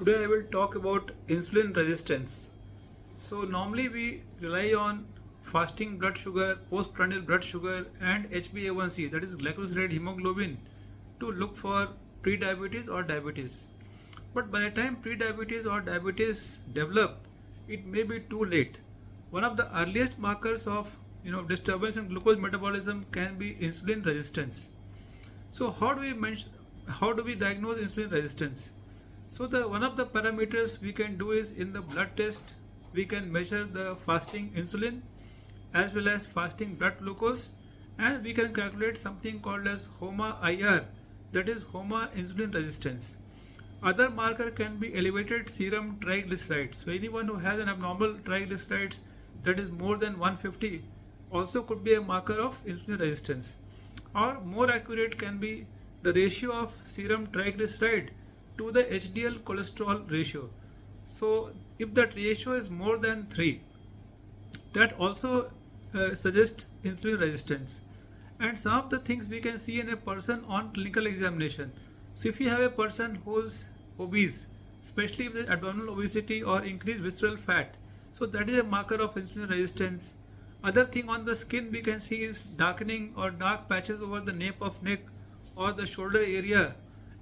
Today I will talk about insulin resistance. So normally we rely on fasting blood sugar, postprandial blood sugar and HbA1c, that is glyceride hemoglobin, to look for pre-diabetes or diabetes. But by the time pre-diabetes or diabetes develop, it may be too late. One of the earliest markers of disturbance in glucose metabolism can be insulin resistance. So how do we diagnose insulin resistance? So the one of the parameters we can do is in the blood test we can measure the fasting insulin as well as fasting blood glucose, and we can calculate something called as HOMA-IR, that is HOMA insulin resistance. Other marker can be elevated serum triglycerides. So anyone who has an abnormal triglycerides that is more than 150 also could be a marker of insulin resistance. Or more accurate can be the ratio of serum triglyceride to the HDL cholesterol ratio. So if that ratio is more than 3, that also suggests insulin resistance. And some of the things we can see in a person on clinical examination. So if you have a person who's obese, especially with abdominal obesity or increased visceral fat, so that is a marker of insulin resistance. Other thing on the skin we can see is darkening or dark patches over the nape of neck or the shoulder area,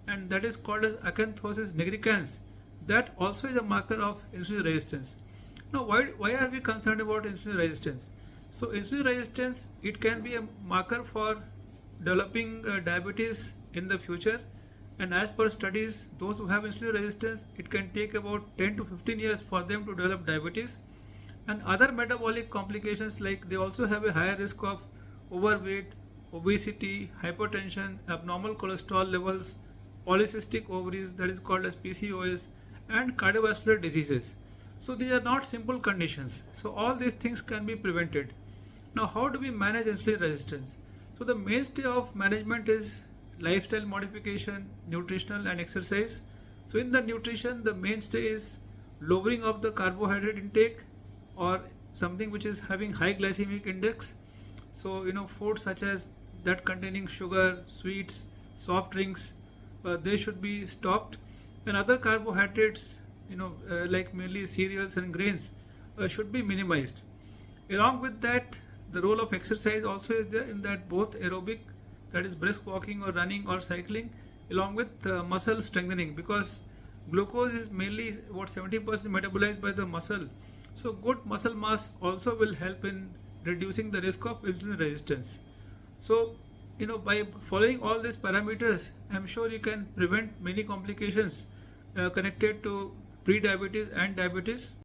and that is called as acanthosis nigricans. That also is a marker of insulin resistance. Now why are we concerned about insulin resistance? So insulin resistance, it can be a marker for developing diabetes in the future, and as per studies, those who have insulin resistance, it can take about 10 to 15 years for them to develop diabetes. And other metabolic complications, like they also have a higher risk of overweight, obesity, hypertension, abnormal cholesterol levels, polycystic ovaries, that is called as PCOS, and cardiovascular diseases. So these are not simple conditions. So all these things can be prevented. Now how do we manage insulin resistance? So the mainstay of management is lifestyle modification, nutritional and exercise. So in the nutrition, the mainstay is lowering of the carbohydrate intake or something which is having high glycemic index. So foods such as that containing sugar, sweets, soft drinks, they should be stopped, and other carbohydrates like mainly cereals and grains should be minimized. Along with that, the role of exercise also is there in that both aerobic, that is brisk walking or running or cycling, along with muscle strengthening, because glucose is mainly about 70% metabolized by the muscle. So good muscle mass also will help in reducing the risk of insulin resistance. So by following all these parameters, I'm sure you can prevent many complications connected to pre-diabetes and diabetes.